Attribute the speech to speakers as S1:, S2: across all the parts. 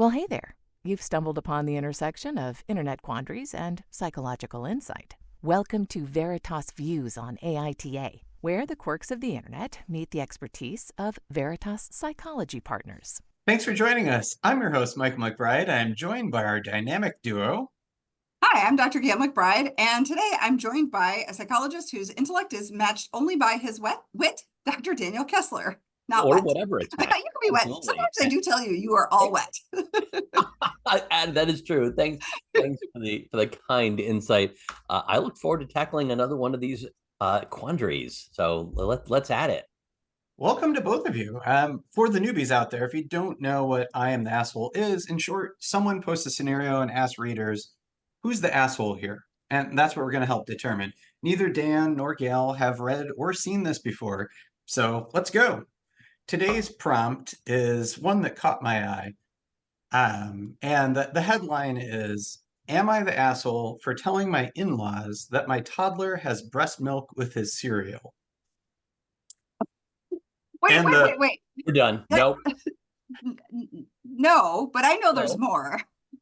S1: Well, hey there. You've stumbled upon the intersection of internet quandaries and psychological insight. Welcome to Veritas Views on AITA, where the quirks of the internet meet the expertise of Veritas Psychology Partners.
S2: Thanks for joining us. I'm your host, Gayle MacBride. I'm joined by our dynamic duo.
S3: Hi, I'm Dr. Gayle MacBride, and today I'm joined by a psychologist whose intellect is matched only by his wit, Dr. Daniel Kessler. Not
S4: or
S3: wet.
S4: whatever it's
S3: You can be wet.
S4: Absolutely.
S3: Sometimes I do tell you, you are all wet.
S4: And that is true. Thanks for the kind insight. I look forward to tackling another one of these quandaries. So let's add it.
S2: Welcome to both of you. For the newbies out there, if you don't know what I am the asshole is, in short, someone posts a scenario and asks readers, who's the asshole here? And that's what we're going to help determine. Neither Dan nor Gail have read or seen this before, so let's go. Today's prompt is one that caught my eye. And the headline is, am I the asshole for telling my in-laws that my toddler has breast milk with his cereal?
S3: Wait.
S4: We're done. Nope.
S3: No, but I know there's more.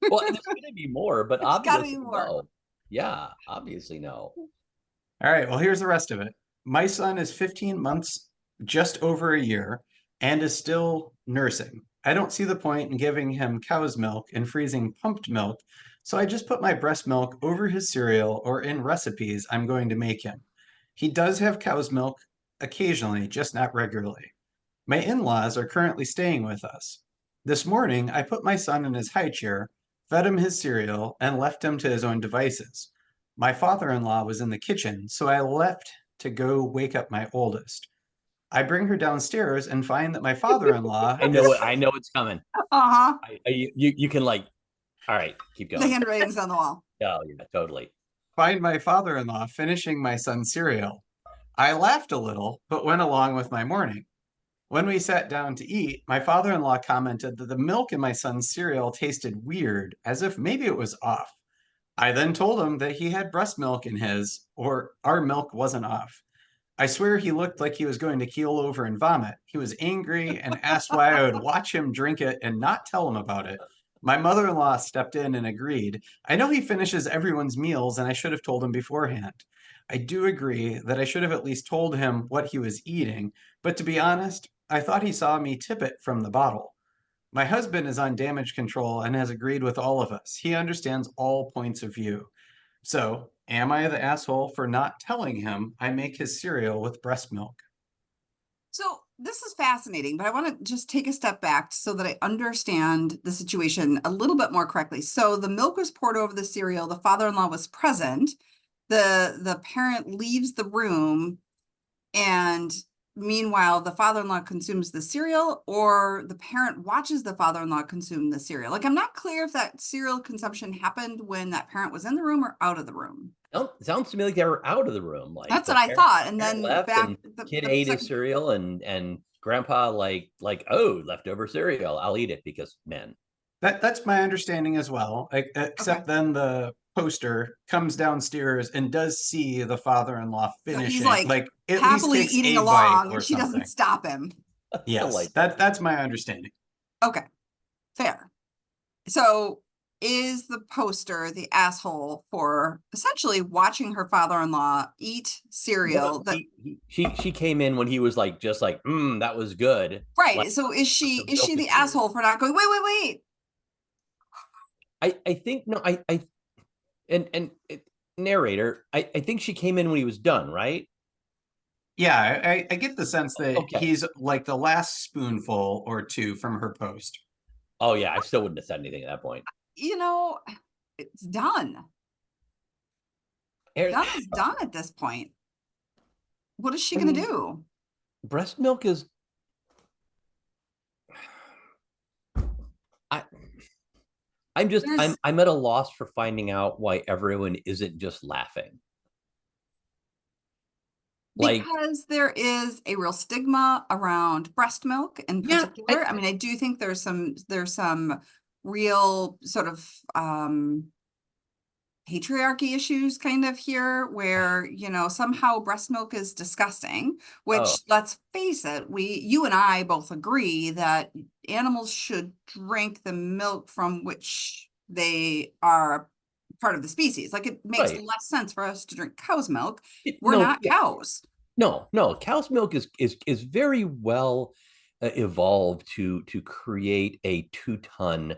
S4: Well, there's going to be more, but
S3: There's
S4: obviously
S3: gotta be more.
S4: no. Yeah, obviously no.
S2: All right, well, here's the rest of it. My son is 15 months, just over a year, and is still nursing. I don't see the point in giving him cow's milk and freezing pumped milk, so I just put my breast milk over his cereal or in recipes I'm going to make him. He does have cow's milk occasionally, just not regularly. My in-laws are currently staying with us. This morning, I put my son in his high chair, fed him his cereal, and left him to his own devices. My father-in-law was in the kitchen, so I left to go wake up my oldest. I bring her downstairs and find that my father-in-law
S4: I know it's coming.
S3: Uh-huh.
S4: You can all right, keep going.
S3: The handwriting's on the wall.
S4: Oh, yeah, totally.
S2: find my father-in-law finishing my son's cereal. I laughed a little, but went along with my morning. When we sat down to eat, my father-in-law commented that the milk in my son's cereal tasted weird, as if maybe it was off. I then told him that he had breast milk in his, or our milk wasn't off. I swear he looked like he was going to keel over and vomit. He was angry and asked why I would watch him drink it and not tell him about it. My mother-in-law stepped in and agreed. I know he finishes everyone's meals and I should have told him beforehand. I do agree that I should have at least told him what he was eating, but to be honest, I thought he saw me tip it from the bottle. My husband is on damage control and has agreed with all of us. He understands all points of view. So, am I the asshole for not telling him I make his cereal with breast milk?
S3: So this is fascinating, but I want to just take a step back so that I understand the situation a little bit more correctly. So the milk was poured over the cereal. The father-in-law was present. The parent leaves the room, and meanwhile, the father-in-law consumes the cereal, or the parent watches the father-in-law consume the cereal. Like, I'm not clear if that cereal consumption happened when that parent was in the room or out of the room.
S4: Sounds to me like they were out of the room. Like
S3: that's what I thought. And then
S4: left
S3: back,
S4: and
S3: the
S4: kid ate his cereal, and grandpa like oh, leftover cereal. I'll eat it because men.
S2: That's my understanding as well. Except then the poster comes downstairs and does see the father-in-law finishing.
S3: He's like
S2: at
S3: happily
S2: least takes
S3: eating
S2: a
S3: along,
S2: bite or
S3: and she
S2: something.
S3: doesn't stop him.
S2: Yes, that's my understanding.
S3: Okay, fair. So is the poster the asshole for essentially watching her father-in-law eat cereal?
S4: She came in when he was just like, that was good.
S3: Right.
S4: Like,
S3: so is she the asshole for not going, wait?
S4: I think no, narrator, I think she came in when he was done, right?
S2: Yeah, I get the sense that he's like the last spoonful or two from her post.
S4: Oh yeah, I still wouldn't have said anything at that point.
S3: It's done. Done is done at this point. What is she going to do?
S4: Breast milk is... I'm at a loss for finding out why everyone isn't just laughing.
S3: Because there is a real stigma around breast milk in particular. I mean, I do think there's some real sort of patriarchy issues kind of here where, somehow breast milk is disgusting,
S4: Oh,
S3: which let's face it, you and I both agree that animals should drink the milk from which they are part of the species. Like it makes
S4: right.
S3: less sense for us to drink cow's milk. We're
S4: No,
S3: not cows.
S4: no. Cow's milk is very well evolved to create a 2 ton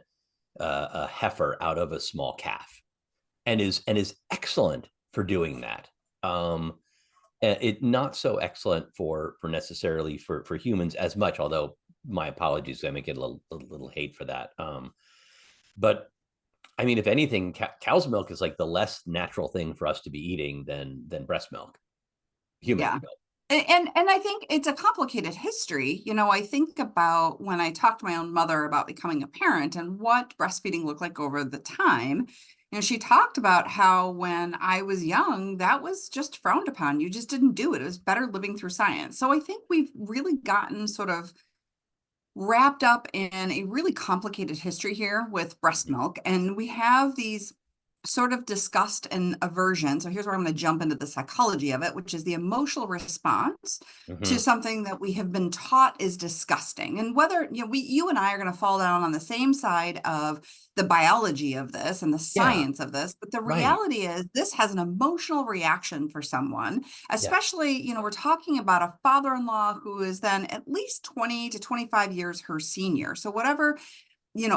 S4: a heifer out of a small calf, and is excellent for doing that. It not so excellent for necessarily for humans as much. Although my apologies, I may get a little hate for that. But I mean, if anything, cow's milk is like the less natural thing for us to be eating than breast milk, human
S3: Yeah.
S4: milk.
S3: And I think it's a complicated history. I think about when I talked to my own mother about becoming a parent and what breastfeeding looked like over the time. She talked about how when I was young, that was just frowned upon. You just didn't do it. It was better living through science. So I think we've really gotten sort of wrapped up in a really complicated history here with breast milk. And we have these sort of disgust and aversion. So here's where I'm going to jump into the psychology of it, which is the emotional response to
S4: Mm-hmm.
S3: something that we have been taught is disgusting. And whether, you and I are going to fall down on the same side of the biology of this and the
S4: Yeah,
S3: science of this, but the
S4: right.
S3: reality is this has an emotional reaction for someone,
S4: Yeah.
S3: especially, we're talking about a father-in-law who is then at least 20 to 25 years her senior. So whatever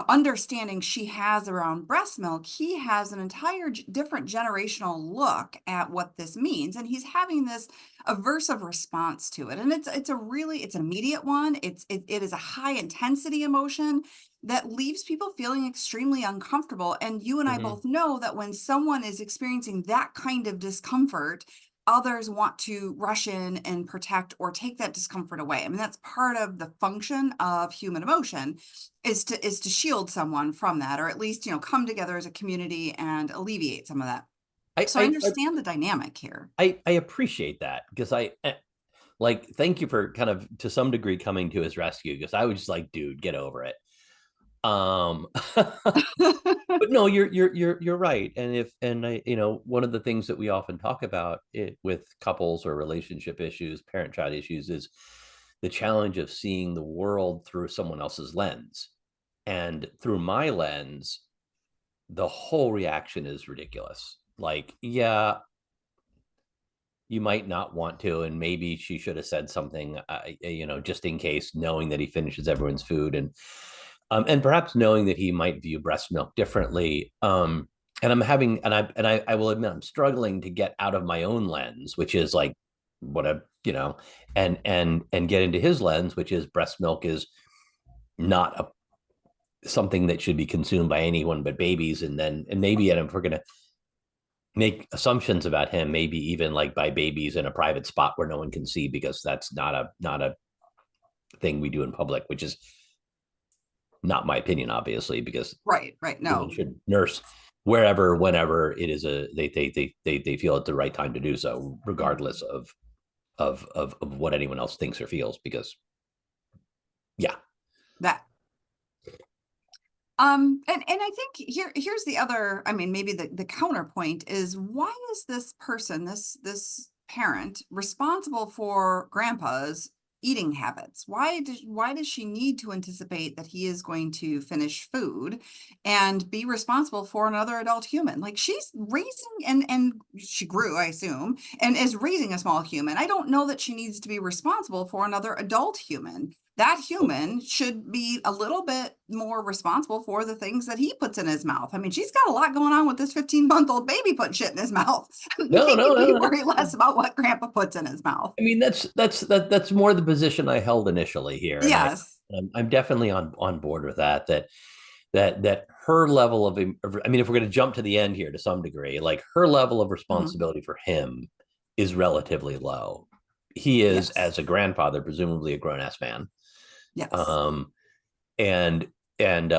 S3: understanding she has around breast milk, he has an entire different generational look at what this means. And he's having this aversive response to it. And it's an immediate one. It is a high intensity emotion that leaves people feeling extremely uncomfortable. And you and I
S4: Mm-hmm.
S3: both know that when someone is experiencing that kind of discomfort, others want to rush in and protect or take that discomfort away. I mean, that's part of the function of human emotion is to shield someone from that, or at least, come together as a community and alleviate some of that.
S4: I
S3: So I
S4: I
S3: understand the dynamic here.
S4: I appreciate that because like thank you for kind of to some degree coming to his rescue because I was just like, dude, get over it. But no, you're right. And one of the things that we often talk about with couples or relationship issues, parent-child issues, is the challenge of seeing the world through someone else's lens. And through my lens, the whole reaction is ridiculous. Like, yeah, you might not want to, and maybe she should have said something, just in case, knowing that he finishes everyone's food, and perhaps knowing that he might view breast milk differently. And I'm having, and I will admit, I'm struggling to get out of my own lens, which is like what a, and get into his lens, which is breast milk is not something that should be consumed by anyone but babies, and maybe, and if we're gonna make assumptions about him, maybe even like by babies in a private spot where no one can see, because that's not a thing we do in public, which is not my opinion, obviously, because
S3: Right,
S4: women
S3: no.
S4: should nurse wherever, whenever it is they feel it's the right time to do so, regardless of what anyone else thinks or feels. Because yeah,
S3: That and I think here's the other, I mean, maybe the counterpoint is, why is this person, this parent, responsible for grandpa's eating habits? Why does she need to anticipate that he is going to finish food and be responsible for another adult human? Like, she's raising, and she grew, I assume, and is raising a small human. I don't know that she needs to be responsible for another adult human. That human should be a little bit more responsible for the things that he puts in his mouth. I mean, she's got a lot going on with this 15-month-old baby putting shit in his mouth.
S4: no, no,
S3: Maybe
S4: no.
S3: worry less about what grandpa puts in his mouth.
S4: I mean, that's more the position I held initially here, and
S3: Yes.
S4: I'm definitely on board with that. That her level of, I mean, if we're going to jump to the end here to some degree, like her level of
S3: Mhm.
S4: responsibility for him is relatively low. He is,
S3: Yes.
S4: as a grandfather, presumably a grown ass man.
S3: Yes.
S4: Um, and and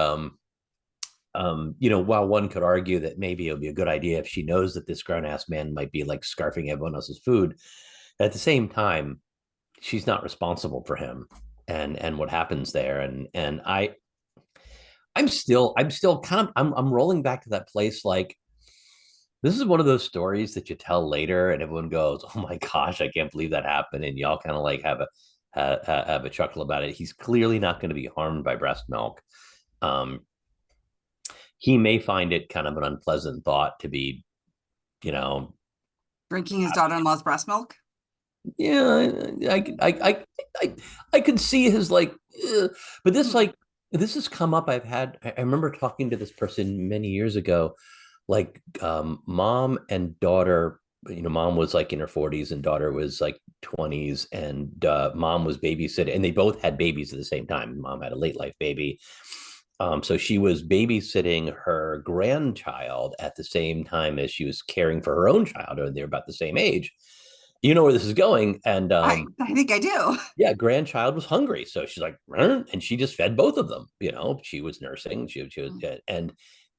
S4: while one could argue that maybe it would be a good idea if she knows that this grown ass man might be like scarfing everyone else's food, at the same time, she's not responsible for him and what happens there. And I'm still kind of I'm rolling back to that place, like This is one of those stories that you tell later and everyone goes, oh my gosh, I can't believe that happened. And y'all kind of like have a chuckle about it. He's clearly not going to be harmed by breast milk. Um, he may find it kind of an unpleasant thought to be,
S3: Drinking his daughter-in-law's breast milk.
S4: yeah, I could see his like, but this has come up. I remember talking to this person many years ago, like mom and daughter. Mom was like in her 40s and daughter was like 20s, and mom was babysitting, and they both had babies at the same time. Mom had a late life baby. So she was babysitting her grandchild at the same time as she was caring for her own child, and they're about the same age. You know where this is going. And
S3: I think I do.
S4: yeah, grandchild was hungry. So she's like, and she just fed both of them. She was nursing. She was,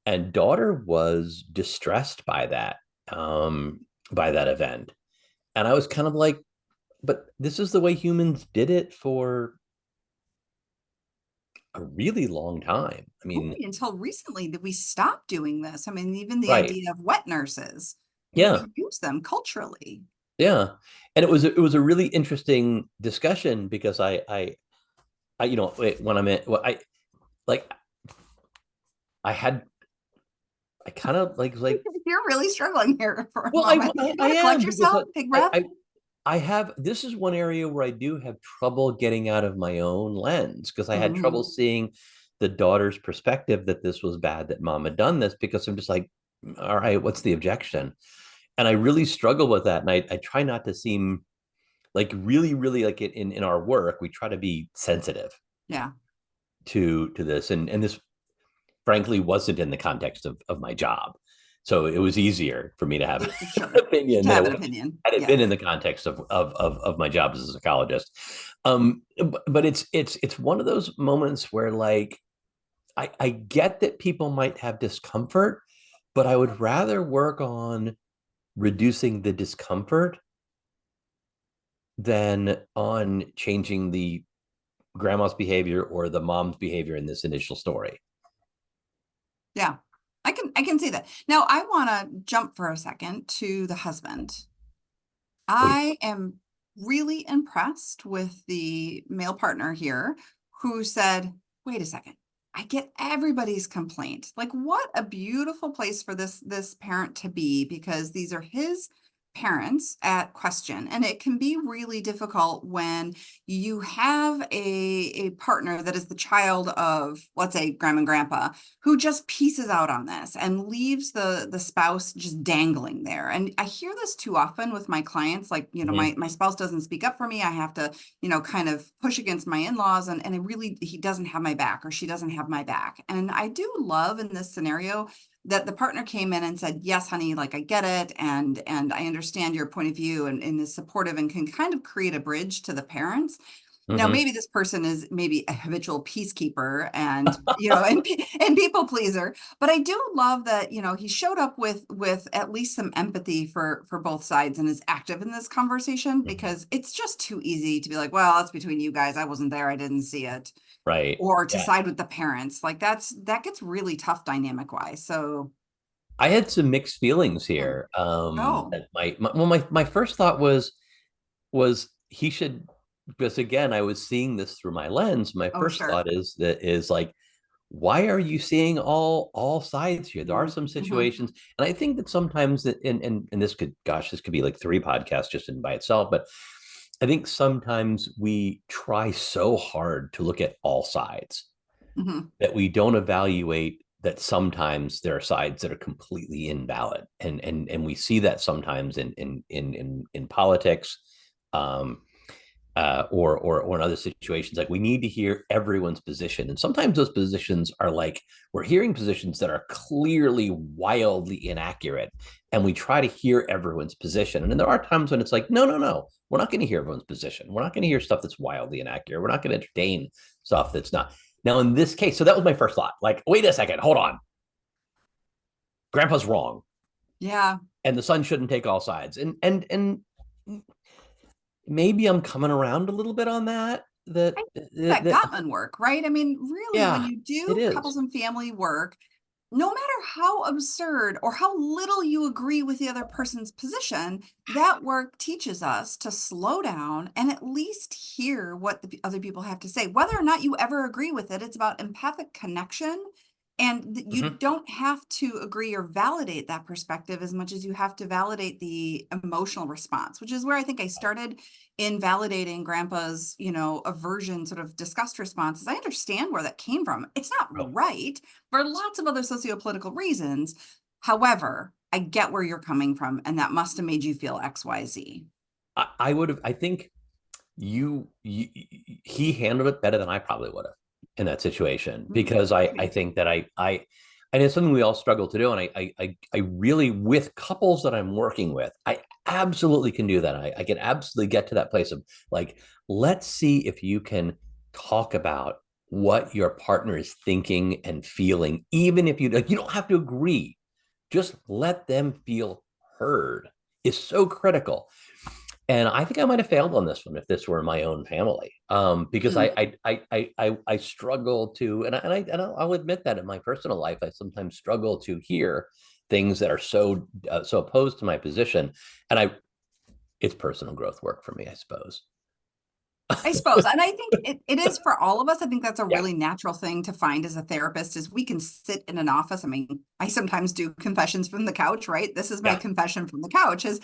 S4: and daughter was distressed by that event. And I was kind of like, but this is the way humans did it for a really long time. I mean,
S3: Only until recently did we stop doing this. I mean, even the
S4: right.
S3: idea of wet nurses,
S4: Yeah.
S3: we use them culturally.
S4: Yeah. And it was a really interesting discussion because I when I'm in, well, I kind of like
S3: You're really struggling here for a
S4: well,
S3: moment.
S4: I
S3: You want to
S4: am
S3: collect
S4: because
S3: yourself, big breath?
S4: I have, this is one area where I do have trouble getting out of my own lens because I had trouble seeing the daughter's perspective that this was bad, that mom had done this, because I'm just like, all right, what's the objection? And I really struggle with that. And I try not to seem like really, really like in our work, we try to be sensitive to this. And this frankly wasn't in the context of my job. So it was easier for me to have an opinion.
S3: Had it
S4: been in the context of my job as a psychologist. But it's one of those moments where like I get that people might have discomfort, but I would rather work on reducing the discomfort than on changing the grandma's behavior or the mom's behavior in this initial story.
S3: Yeah, I can see that. Now I want to jump for a second to the husband. I am really impressed with the male partner here who said, wait a second, I get everybody's complaint. Like, what a beautiful place for this parent to be, because these are his parents at question. And it can be really difficult when you have a partner that is the child of, let's say, grandma and grandpa, who just pieces out on this and leaves the spouse just dangling there. And I hear this too often with my clients, like, my spouse doesn't speak up for me. I have to, kind of push against my in-laws, and he doesn't have my back, or she doesn't have my back. And I do love in this scenario that the partner came in and said, yes, honey, like I get it. And I understand your point of view, and is supportive and can kind of create a bridge to the parents. Now, maybe this person is maybe a habitual peacekeeper and, and people pleaser, but I do love that, he showed up with at least some empathy for both sides and is active in this conversation, because it's just too easy to be like, well, that's between you guys. I wasn't there. I didn't see it.
S4: Right.
S3: Or to side with the parents. Like that gets really tough dynamic wise. So
S4: I had some mixed feelings here. My first thought was he should, because again, I was seeing this through my lens. My first thought is like, why are you seeing all sides here? There are some situations, and I think that sometimes that, and this could be like 3 podcasts just in by itself, but I think sometimes we try so hard to look at all sides that we don't evaluate that sometimes there are sides that are completely invalid, and we see that sometimes in politics, or in other situations. Like, we need to hear everyone's position, and sometimes those positions are like, we're hearing positions that are clearly wildly inaccurate, and we try to hear everyone's position. And then there are times when it's like, no, we're not going to hear everyone's position. We're not going to hear stuff that's wildly inaccurate. We're not going to entertain stuff that's not. Now, in this case, so that was my first thought. Like, wait a second, hold on. Grandpa's wrong.
S3: Yeah.
S4: And the son shouldn't take all sides. And maybe I'm coming around a little bit on that. That
S3: Gottman work, right? I mean, really, when you do
S4: it is.
S3: couples and family work, no matter how absurd or how little you agree with the other person's position, that work teaches us to slow down and at least hear what the other people have to say. Whether or not you ever agree with it, it's about empathic connection. And you don't have to agree or validate that perspective as much as you have to validate the emotional response, which is where I think I started in validating grandpa's, aversion, sort of disgust responses. I understand where that came from. It's not right for lots of other sociopolitical reasons. However, I get where you're coming from, and that must have made you feel XYZ.
S4: I think he handled it better than I probably would have in that situation, because I think that and it's something we all struggle to do. And I really, with couples that I'm working with, I absolutely can do that. I can absolutely get to that place of like, let's see if you can talk about what your partner is thinking and feeling, even if you don't have to agree, just let them feel heard is so critical. And I think I might have failed on this one if this were my own family, because I struggle to, and I'll admit that in my personal life, I sometimes struggle to hear things that are so opposed to my position, and it's personal growth work for me, I suppose.
S3: I suppose. And I think it is for all of us. I think that's a really natural thing to find as a therapist is we can sit in an office. I mean, I sometimes do confessions from the couch, right? This is my confession from the couch is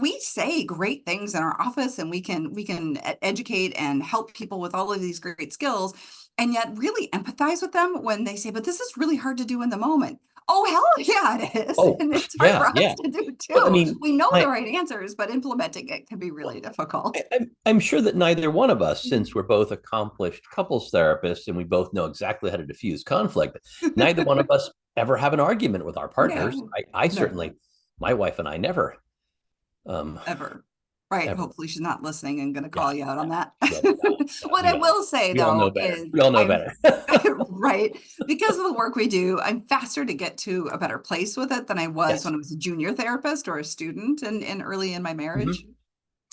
S3: we say great things in our office and we can educate and help people with all of these great skills and yet really empathize with them when they say, but this is really hard to do in the moment. Oh, hell yeah, it is.
S4: Oh,
S3: and it's hard for us to do too.
S4: Well, I mean,
S3: we know the right answers, but implementing it can be really difficult.
S4: I'm sure that neither one of us, since we're both accomplished couples therapists and we both know exactly how to diffuse conflict, neither one of us ever have an argument with our partners. No, I certainly, my wife and I never.
S3: Ever. Right.
S4: Ever.
S3: Hopefully she's not listening and going to call you out on that.
S4: What
S3: I will say, though, is
S4: we all know better.
S3: Right. Because of the work we do, I'm faster to get to a better place with it than I was when I was a junior therapist or a student and early in my marriage.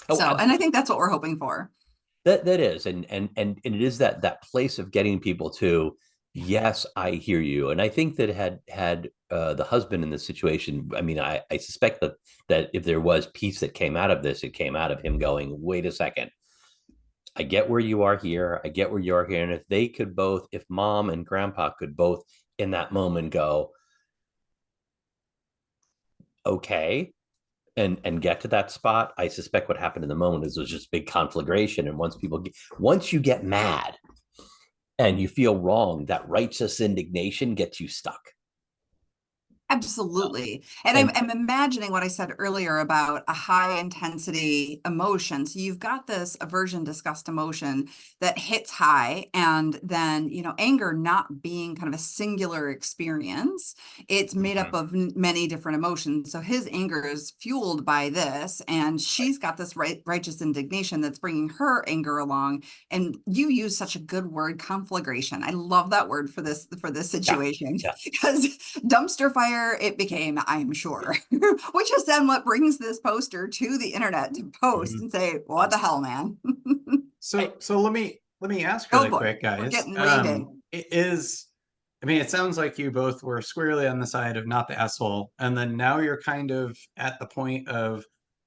S3: And I think that's what we're hoping for.
S4: That is. And it is that place of getting people to, yes, I hear you. And I think that had the husband in this situation, I mean, I suspect that if there was peace that came out of this, it came out of him going, wait a second, I get where you are here. I get where you are here. And if they could both, if mom and grandpa could both in that moment go, okay, and get to that spot, I suspect what happened in the moment is there's just big conflagration. And once you get mad and you feel wrong, that righteous indignation gets you stuck.
S3: Absolutely. And I'm imagining what I said earlier about a high intensity emotion. So you've got this aversion, disgust emotion that hits high, and then, anger not being kind of a singular experience. It's made up of many different emotions. So his anger is fueled by this, and she's got this righteous indignation that's bringing her anger along. And you use such a good word, conflagration. I love that word for this situation because dumpster fire it became, I'm sure, which is then what brings this poster to the internet to post and say, what the hell, man?
S2: So let me ask really quick, guys.
S3: We're getting rained
S2: it sounds like you both were squarely on the side of not the asshole, and then now you're kind of at the point of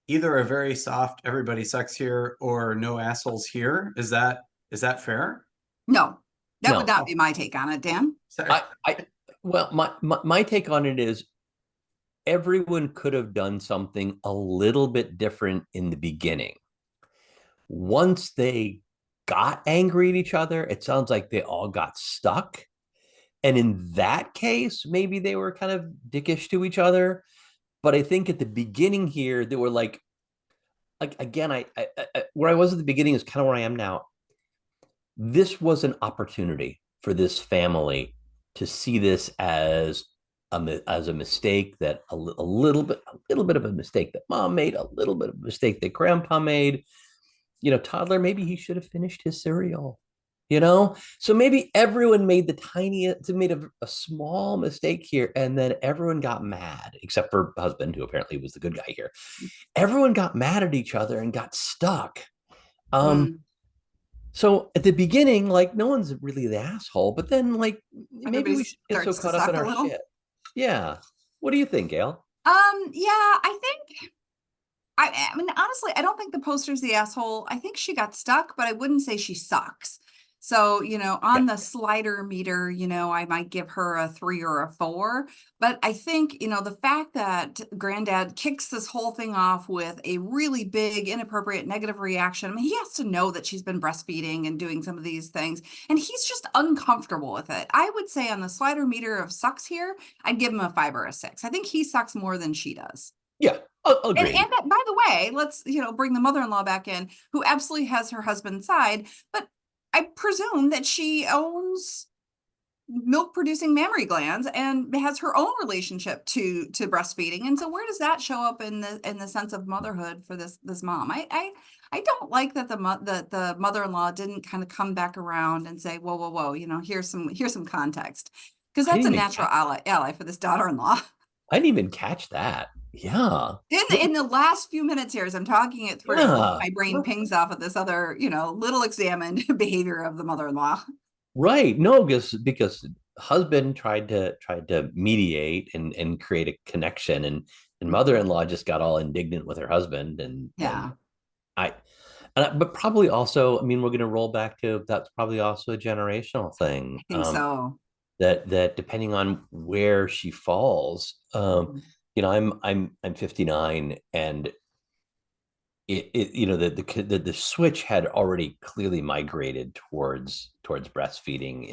S2: either a very soft everybody sucks here or no assholes here. Is that fair?
S3: No, that would not be my take on it, Dan.
S4: Well, my take on it is everyone could have done something a little bit different in the beginning. Once they got angry at each other, it sounds like they all got stuck. And in that case, maybe they were kind of dickish to each other. But I think at the beginning here, they were like again, I where I was at the beginning is kind of where I am now. This was an opportunity for this family to see this as a mistake, that a little bit of a mistake that mom made, a little bit of a mistake that grandpa made. Toddler, maybe he should have finished his cereal. So maybe everyone made a small mistake here, and then everyone got mad, except for husband, who apparently was the good guy here. Everyone got mad at each other and got stuck. So at the beginning, like no one's really the asshole, but then like maybe
S3: Everybody
S4: we should get so
S3: starts to
S4: caught up in
S3: suck a
S4: our
S3: little.
S4: shit. Yeah. What do you think, Gail?
S3: Yeah, I think I mean, honestly, I don't think the poster's the asshole. I think she got stuck, but I wouldn't say she sucks. So,
S4: Yeah.
S3: on the slider meter, I might give her a 3 or a 4. But I think, the fact that granddad kicks this whole thing off with a really big, inappropriate, negative reaction. I mean, he has to know that she's been breastfeeding and doing some of these things, and he's just uncomfortable with it. I would say on the slider meter of sucks here, I'd give him a 5 or a 6. I think he sucks more than she does.
S4: Yeah.
S3: And
S4: Agreed.
S3: by the way, let's, bring the mother-in-law back in, who absolutely has her husband's side, but I presume that she owns milk producing mammary glands and has her own relationship to breastfeeding. And so where does that show up in the sense of motherhood for this mom? I don't like that the mother-in-law didn't kind of come back around and say, whoa, whoa, whoa, here's some context. Because
S4: I
S3: that's a
S4: didn't even
S3: natural ally for this daughter-in-law.
S4: I didn't even catch that. Yeah.
S3: In the last few minutes here, as I'm talking it through,
S4: Yeah.
S3: my brain pings off of this other, little examined behavior of the mother-in-law.
S4: Right. No, because husband tried to mediate and create a connection, and mother-in-law just got all indignant with her husband, and
S3: Yeah,
S4: I but probably also, I mean, we're going to roll back to that's probably also a generational thing.
S3: I think so.
S4: That depending on where she falls,
S3: Mhm.
S4: I'm 59, and the switch had already clearly migrated towards breastfeeding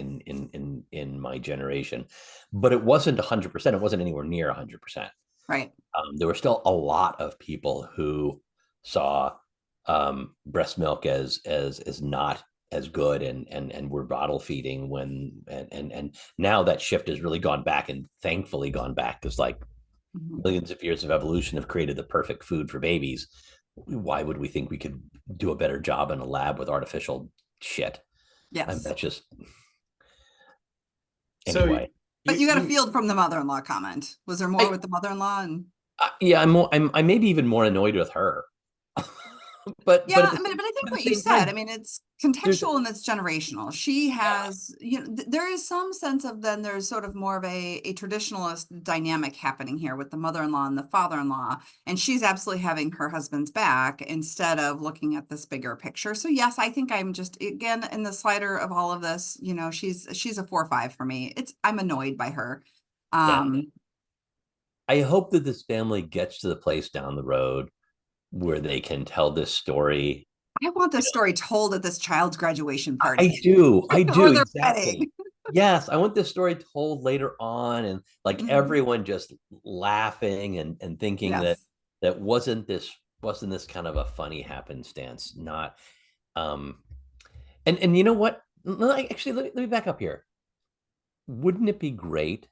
S4: in my generation, but it wasn't 100%. It wasn't anywhere near 100%.
S3: Right.
S4: There were still a lot of people who saw breast milk as not as good, and were bottle feeding and now that shift has really gone back, and thankfully gone back, because like
S3: Mhm.
S4: millions of years of evolution have created the perfect food for babies. Why would we think we could do a better job in a lab with artificial shit?
S3: Yes.
S4: That's just
S2: So
S4: anyway.
S3: But
S2: you
S3: you got a
S2: you
S3: field from the mother-in-law comment. Was there more
S4: I,
S3: with the mother-in-law? And
S4: yeah, I may be even more annoyed with her, but
S3: yeah,
S4: at the
S3: I mean, but I think
S4: but at
S3: what
S4: the
S3: you
S4: same
S3: said, I
S4: time,
S3: mean, it's
S4: there's
S3: contextual and it's generational. She
S4: yeah,
S3: has, there is some sense of then there's sort of more of a traditionalist dynamic happening here with the mother-in-law and the father-in-law, and she's absolutely having her husband's back instead of looking at this bigger picture. So yes, I think I'm just, again, in the slider of all of this, she's a 4 or 5 for me. I'm annoyed by her.
S4: yeah.
S3: Um,
S4: I hope that this family gets to the place down the road where they can tell this story.
S3: I want this story told at this child's graduation
S4: I
S3: party
S4: do. I do,
S3: or their
S4: exactly.
S3: wedding.
S4: Yes, I want this story told later on, and like
S3: Mhm.
S4: everyone just laughing and thinking that
S3: Yes.
S4: that wasn't this kind of a funny happenstance, not um and you know what? Actually, let me back up here. Wouldn't it be great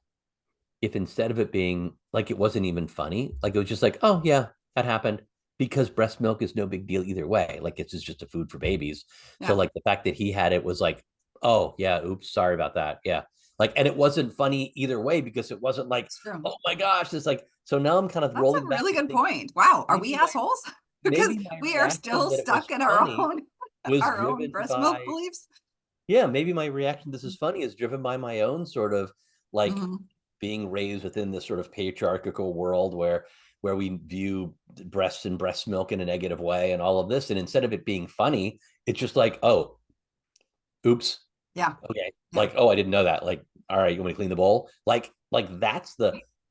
S4: if instead of it being like it wasn't even funny, like it was just like, oh yeah, that happened, because breast milk is no big deal either way. Like it's just a food for babies. So
S3: Yeah.
S4: like the fact that he had it was like, oh yeah, oops, sorry about that. Yeah. Like, and it wasn't funny either way, because it wasn't like,
S3: It's true.
S4: oh my gosh, it's like, so now I'm kind of
S3: That's
S4: rolling
S3: a
S4: back
S3: really
S4: and
S3: good
S4: thinking
S3: point. Wow. Are we
S4: maybe my
S3: assholes? Because
S4: maybe my
S3: we are
S4: reaction
S3: still
S4: that it was
S3: stuck in our
S4: funny
S3: own
S4: was
S3: our own
S4: driven
S3: breast milk
S4: by,
S3: beliefs.
S4: yeah, maybe my reaction to this is funny is driven by my own sort of like
S3: Mhm.
S4: being raised within this sort of patriarchal world where we view breasts and breast milk in a negative way and all of this. And instead of it being funny, it's just like, oh, oops,
S3: Yeah.
S4: okay,
S3: Yeah.
S4: like, oh, I didn't know that. Like, all right, you want me to clean the bowl? Like that's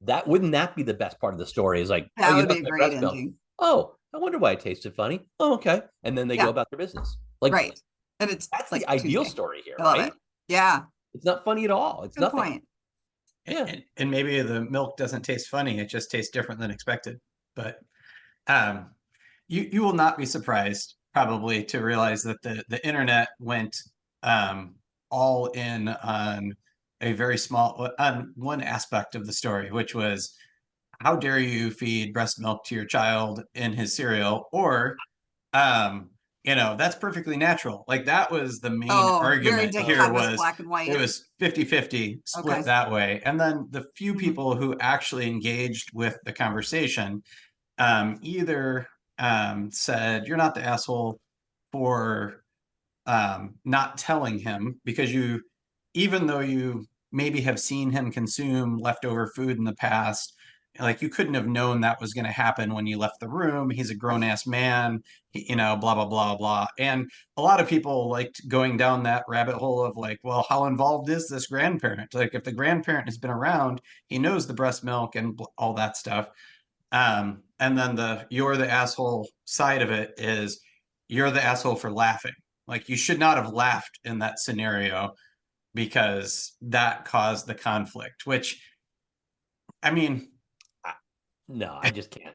S4: that wouldn't that be the best part of the story? Is like, oh,
S3: That
S4: you
S3: would
S4: know,
S3: be
S4: it's
S3: a
S4: my
S3: great
S4: breast milk.
S3: ending.
S4: Oh, I wonder why it tasted funny. Oh, okay, and then they go
S3: Yeah.
S4: about their business. Like
S3: Right. And it's
S4: that's
S3: like
S4: the ideal
S3: Tuesday.
S4: story here,
S3: I love it.
S4: right?
S3: Yeah.
S4: It's not funny at all. It's
S3: Good
S4: nothing.
S3: point.
S4: Yeah,
S2: and maybe the milk doesn't taste funny, it just tastes different than expected. But um you will not be surprised probably to realize that the internet went um all in on a very small on one aspect of the story, which was how dare you feed breast milk to your child in his cereal, or um that's perfectly natural. Like that was the main
S3: Oh, very
S2: argument here,
S3: dichotomous
S2: was
S3: black and
S2: it
S3: white.
S2: was 50-50 split
S3: Okay.
S2: that way. And then the few
S3: Mhm.
S2: people who actually engaged with the conversation either said you're not the asshole for not telling him, because even though you maybe have seen him consume leftover food in the past, like you couldn't have known that was going to happen when you left the room. He's a grown ass man, blah, blah, blah, blah. And a lot of people liked going down that rabbit hole of like, well, how involved is this grandparent? Like if the grandparent has been around, he knows the breast milk and all that stuff. And then you're the asshole side of it is you're the asshole for laughing. Like you should not have laughed in that scenario because that caused the conflict, which, I mean,
S4: No, I just can't.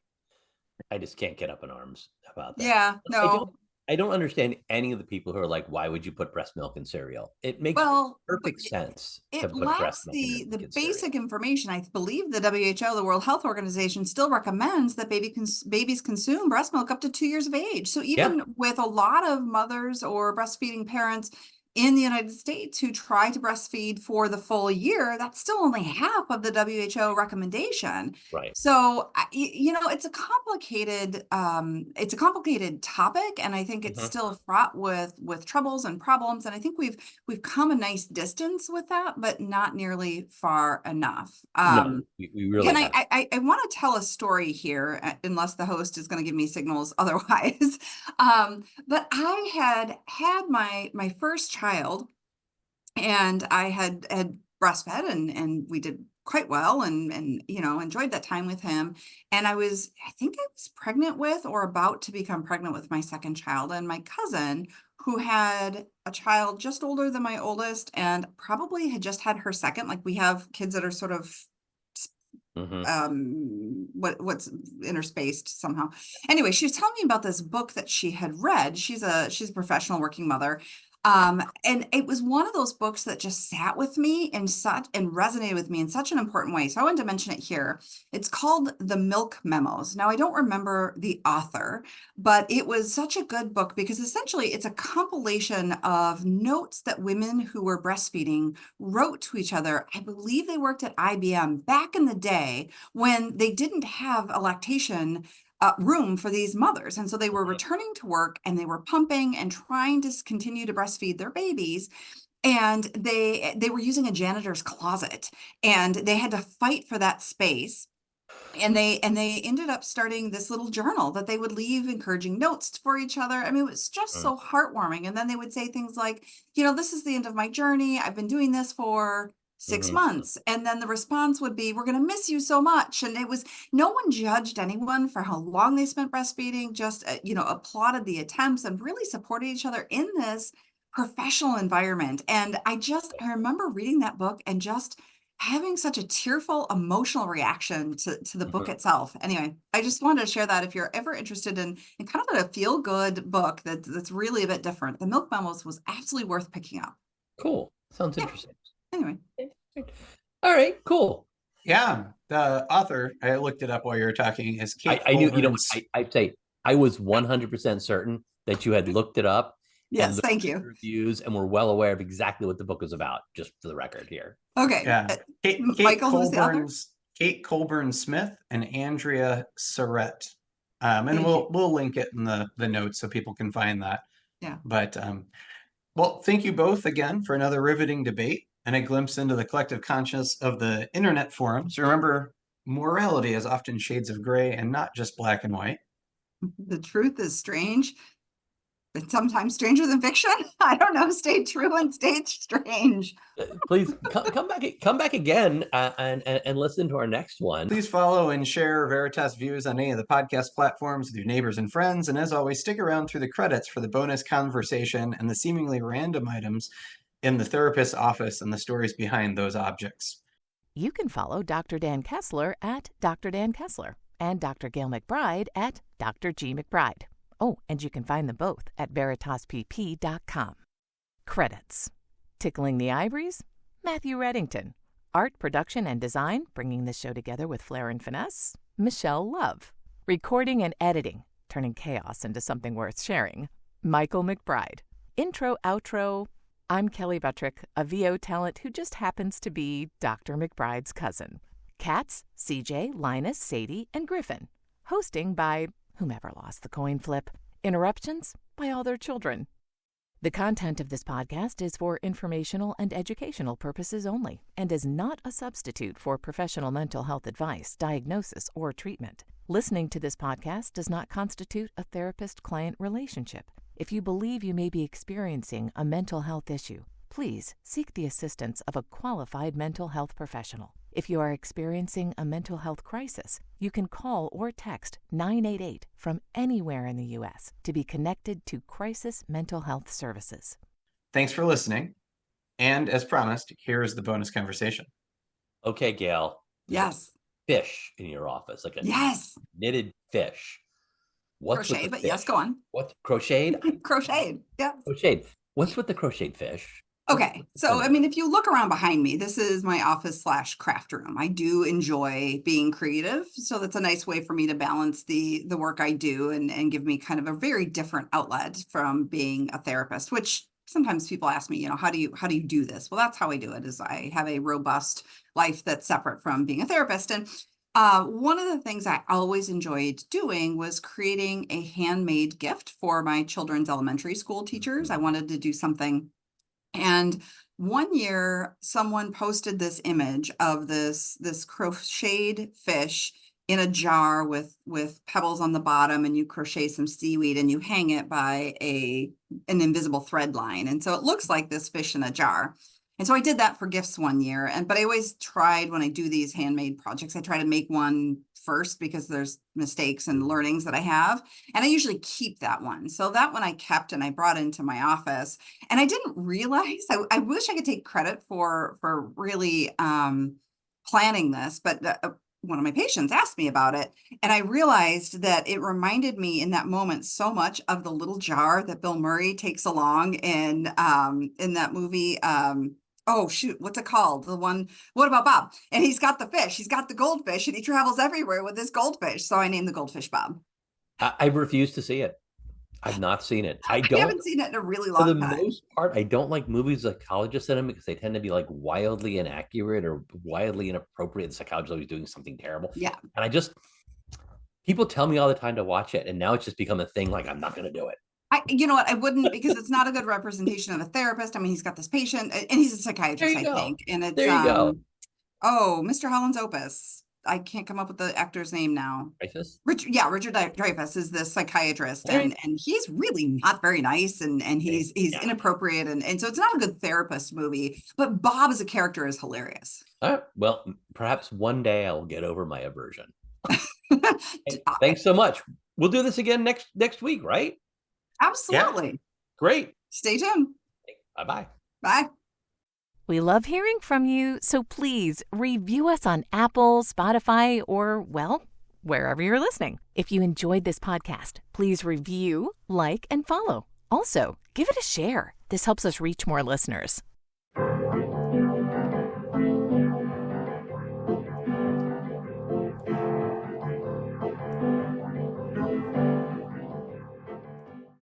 S4: I just can't get up in arms about that.
S3: Yeah, no.
S4: I don't understand any of the people who are like, why would you put breast milk in cereal? It makes perfect sense to
S3: It
S4: put breast
S3: lacks
S4: milk in
S3: the basic
S4: cereal.
S3: information. I believe the WHO, the World Health Organization, still recommends that babies consume breast milk up to 2 years of age. So even with a lot of mothers or breastfeeding parents in the United States who try to breastfeed for the full year, that's still only half of the WHO recommendation.
S4: Right.
S3: So, it's a complicated topic, and I think it's still fraught with troubles and problems. And I think we've come a nice distance with that, but not nearly far enough.
S4: No, we really
S3: Can
S4: have.
S3: I want to tell a story here, unless the host is going to give me signals otherwise. But I had my first child, and I had breastfed, and we did quite well, and enjoyed that time with him. And I think I was pregnant with or about to become pregnant with my second child, and my cousin, who had a child just older than my oldest and probably had just had her second. Like we have kids that are sort of what's interspaced somehow. Anyway, she was telling me about this book that she had read. She's a professional working mother. And it was one of those books that just sat with me and resonated with me in such an important way. So I wanted to mention it here. It's called The Milk Memos. Now, I don't remember the author, but it was such a good book because essentially it's a compilation of notes that women who were breastfeeding wrote to each other. I believe they worked at IBM back in the day when they didn't have a lactation room for these mothers. And so they were returning to work and they were pumping and trying to continue to breastfeed their babies. And they were using a janitor's closet, and they had to fight for that space. And they ended up starting this little journal that they would leave encouraging notes for each other. I mean, it was just so heartwarming. And then they would say things like, this is the end of my journey. I've been doing this for 6 months. And then the response would be, we're going to miss you so much. And no one judged anyone for how long they spent breastfeeding, just, applauded the attempts and really supported each other in this professional environment. And I remember reading that book and just having such a tearful, emotional reaction to the book itself. Anyway, I just wanted to share that if you're ever interested in kind of a feel-good book that's really a bit different. The Milk Memos was absolutely worth picking up.
S4: Cool. Sounds interesting.
S3: Anyway.
S4: All right, cool.
S2: Yeah. The author, I looked it up while you were talking, is Kate
S4: I knew, I'd say I was 100% certain that you had looked it up.
S3: Yes, thank you.
S4: Reviews, and we're well aware of exactly what the book is about, just for the record here.
S3: Okay.
S2: Yeah.
S3: Michael, who's the author?
S2: Kate Colburn-Smith and Andrea Surrett. And we'll link it in the notes so people can find that.
S3: Yeah.
S2: But well, thank you both again for another riveting debate and a glimpse into the collective conscience of the internet forums. Remember, morality is often shades of gray and not just black and white.
S3: The truth is strange. It's sometimes stranger than fiction. I don't know. Stay true and stay strange.
S4: Please come back again and listen to our next one.
S2: Please follow and share Veritas Views on any of the podcast platforms with your neighbors and friends. And as always, stick around through the credits for the bonus conversation and the seemingly random items in the therapist's office and the stories behind those objects.
S1: You can follow Dr. Dan Kessler at Dr. Dan Kessler and Dr. Gayle MacBride at Dr. G. MacBride. Oh, and you can find them both at veritaspp.com. Credits. Tickling the Ivories, Matthew Reddington. Art, production, and design, bringing the show together with flair and finesse, Michelle Love. Recording and editing, turning chaos into something worth sharing, Michael MacBride. Intro, outro, I'm Kelly Buttrick, a VO talent who just happens to be Dr. MacBride's cousin. Cats, CJ, Linus, Sadie, and Griffin. Hosting by whomever lost the coin flip. Interruptions by all their children. The content of this podcast is for informational and educational purposes only and is not a substitute for professional mental health advice, diagnosis, or treatment. Listening to this podcast does not constitute a therapist-client relationship. If you believe you may be experiencing a mental health issue, please seek the assistance of a qualified mental health professional. If you are experiencing a mental health crisis, you can call or text 988 from anywhere in the U.S. to be connected to Crisis Mental Health Services.
S2: Thanks for listening. And as promised, here's the bonus conversation.
S4: Okay, Gail.
S3: Yes.
S4: Fish in your office, like a
S3: Yes.
S4: knitted fish. What's
S3: Crochet,
S4: with the
S3: but
S4: fish?
S3: yes, go on.
S4: What's crocheted?
S3: Crocheted. Yeah.
S4: Crocheted. What's with the crocheted fish?
S3: Okay. So, I mean, if you look around behind me, this is my office / craft room. I do enjoy being creative. So that's a nice way for me to balance the work I do and give me kind of a very different outlet from being a therapist, which sometimes people ask me, how do you do this? Well, that's how I do it, is I have a robust life that's separate from being a therapist. And one of the things I always enjoyed doing was creating a handmade gift for my children's elementary school teachers. I wanted to do something. And one year, someone posted this image of this crocheted fish in a jar with pebbles on the bottom, and you crochet some seaweed and you hang it by an invisible thread line. And so it looks like this fish in a jar. And so I did that for gifts one year. But I always tried, when I do these handmade projects, I try to make one first because there's mistakes and learnings that I have. And I usually keep that one. So that one I kept and I brought into my office. And I didn't realize, I wish I could take credit for really planning this, but one of my patients asked me about it. And I realized that it reminded me in that moment so much of the little jar that Bill Murray takes along in that movie. Oh, shoot, what's it called? The one, What About Bob? And he's got the fish, he's got the goldfish, and he travels everywhere with this goldfish. So I named the goldfish Bob.
S4: I refuse to see it. I've not seen it. I
S3: haven't seen it in a really long time.
S4: For the most part, I don't like movies with psychologists in them because they tend to be like wildly inaccurate or wildly inappropriate. The psychologist is always doing something terrible.
S3: Yeah.
S4: And people tell me all the time to watch it. And now it's just become a thing. Like, I'm not going to do it.
S3: You know what? I wouldn't, because it's not a good representation of a therapist. I mean, he's got this patient and he's a psychiatrist, I think. And it's,
S4: there you go.
S3: Oh, Mr. Holland's Opus. I can't come up with the actor's name now.
S4: Dreyfuss?
S3: Richard Dreyfuss is the psychiatrist, and he's really not very nice, and he's inappropriate, and so it's not a good therapist movie. But Bob as a character is hilarious.
S4: Well, perhaps one day I'll get over my aversion. Hey, thanks so much. We'll do this again next week, right?
S3: Absolutely.
S4: Yeah. Great.
S3: Stay tuned.
S4: Bye-bye.
S3: Bye.
S1: We love hearing from you, so please review us on Apple, Spotify, or, well, wherever you're listening. If you enjoyed this podcast, please review, like, and follow. Also, give it a share. This helps us reach more listeners.